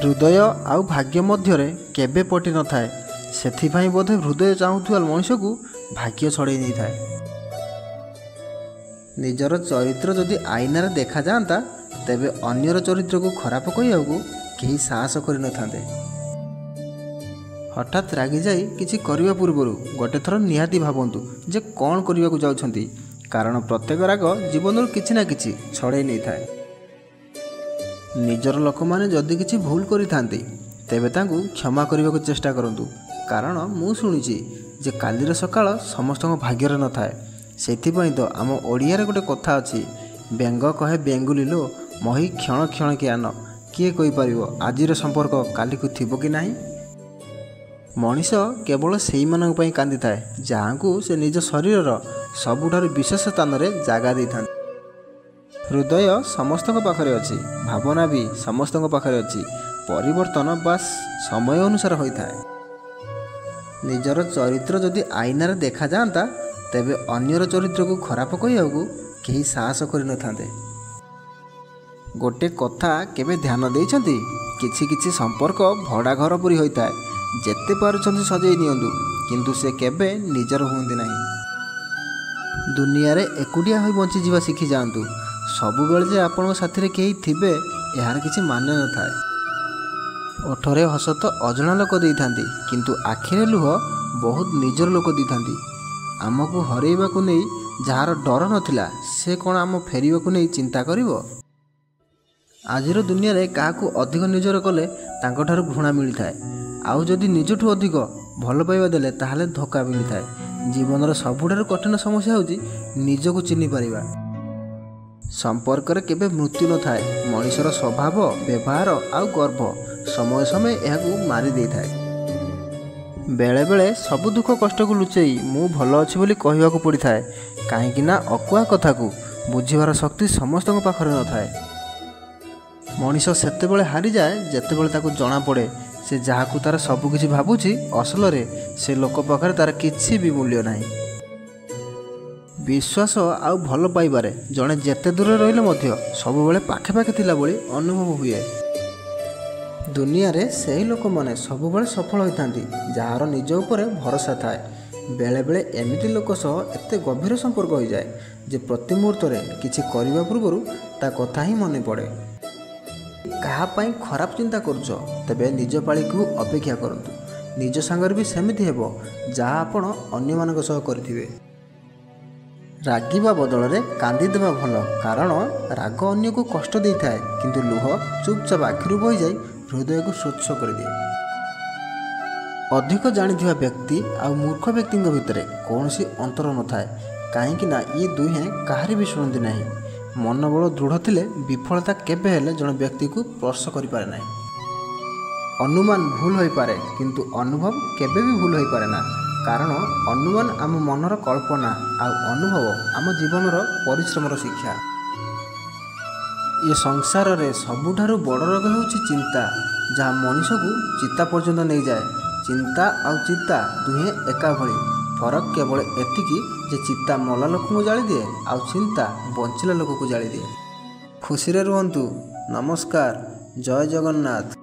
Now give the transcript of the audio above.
हृदय आउ भाग्य मध्य केबे पटी न थाए सेथिभाई बोधे हृदय चाहूथुवा मनुष्य को भाग्य छड़े नहीं थाए। निजर चरित्र जदि आईनार देखा जाता तेबे अन्यर चरित्र को खराब कहू कहीं साहस कर न थांते। हठात रागी जाई किछि करिवा पूर्वरु गोटे थर निहाती भावंतु जे कौन करने को जाउछंती, कारण प्रत्येक राग जीवन किछि ना किछि छड़े नहीं थाए। निजर लोक माने जदि किछि भूल करि थांती तेबे तांकु क्षमा करने को चेष्टा करंतु, कारण मु शुणिछि जे कालीर सकाळ समस्तक भाग्यर न थाए। सेथिपई तो आम ओडियारे गोटे कथा अछि, बेंग कहे बेंगुली लो मही क्षण क्षण के आन, किए कहि परिबो आजिर संपर्क काली को थिबो कि नाही। मनीष केवल सेई मानक पई कांदी थाए जहाँकु से निज शरीरर सबुठारु विशेष स्थान रे जागा दै थांती। हृदय समस्तक पाखरे अछि, भावना भी समस्तक पाखरे अछि, परिवर्तन बास समय अनुसार होता है। निजर चरित्र जदि आईनार देखा जाता तेबे अन्यर चरित्र को खराब कहू कहीं साहस कर न थांते। गोटे कथा केबे ध्यान देइछंती, किछि किछि संपर्क भड़ा घर परी होता है, जेते पारुछंती सजई नियंतु किंतु से केबे निजर हुंदी नाही। दुनिया रे एकुटिया होई बंची जीवा शिखी जांतु, सबु बेले जे आपन साथी रे केही थिबे यार किछि माने न थाए। ओठरे हस तो अजणा लोक देइथांती किंतु आखिरे लुह बहुत निजर लोक देइथांती। आमको हरैबा को नहीं जार डर नथिला से कौन आम फेरिबा को नहीं चिंता करिवो। आजिर दुनिया रे काहाकू अधिक निजर कले तांको ठारू घृणा मिली थाए, आउ जदि निजठू अधिक भल पाइबा देले ताहाले धोखा मिली थाए। जीवनर सबुठारू कठिन समस्या होउची निजको चिन्हि पारिबा। संपर्क रे केबे मृत्यु न थाए, मनीषर स्वभाव व्यवहार आउ गर्व समय समय यहाकू मारी दे थाए। बेले बेले सबु दुख कष्ट को लुचेई मु भल अछि बोली कहवाकू पड़ी थाए, काहेकि ना अकुआ कथा को बुझिबार शक्ति समस्त पाखरे न थाए। मनीष सेतेबेले हारी जाए जेतेबेले ताकू जना पड़े से जहाकू तार सबु किछि भाबुछि असल रे से लोक पाखरे तार किछि भी मूल्य नाही। विश्वास आउ भल पाइबारे जड़े जेते दूर रहिले मध्य सबुबेले पाखे पाखे थिला बोली अनुभव हुए। दुनिया रे सही लोक माने सबुबेले सफल होइथांती जहार निज उपरे भरोसा थाए। बेले बेले एमिति लोक सह एते गभीर संपर्क हो जाए जे प्रति मुहूर्त रे किछि करिबा पूर्वरु ता कथा ही मने पड़े। कहा पाई खराब चिंता करूछ तेबे निज पाली को अपेक्षा करंतु, निज संगर भी सेमिति हेबो जहा आपण अन्य मानक सह करथिबे। रागिबा बदल रे कांदी देबा भल, कारण राग अन्य को कष्ट दे थाए किंतु लुह चुपचाप आखिरु बही जाई हृदय को स्वच्छ कर दिए। अधिक जानिथिबा व्यक्ति आ मूर्ख व्यक्ति भितर कौनसी अंतर न थाए, कहीं ना ये दुहे काहारी भी शुणती नहीं। मनोबल दृढ़ थिले विफलता केबे हेले जन व्यक्ति को स्पर्श करि पारे नाही। अनुमान भूल होई पारे किंतु अनुभव केबे भी भूल होई पारे ना, कारण अनुमान आम मनर कल्पना आ अनुभव आम जीवनर परिश्रमर शिक्षा। ये संसार रे सबुठारु बड़ रोग हेउछि चिंता, जहाँ मनीष को चिता पर्यंत नहीं जाए। चिंता आउ चिता दुहे एका भली, फरक केवल एतिकी जे चिता मला लोक को जाली दिए आउ चिंता बंचिला लोक को जाली दिए। खुशी रे रुहंतु। नमस्कार। जय जगन्नाथ।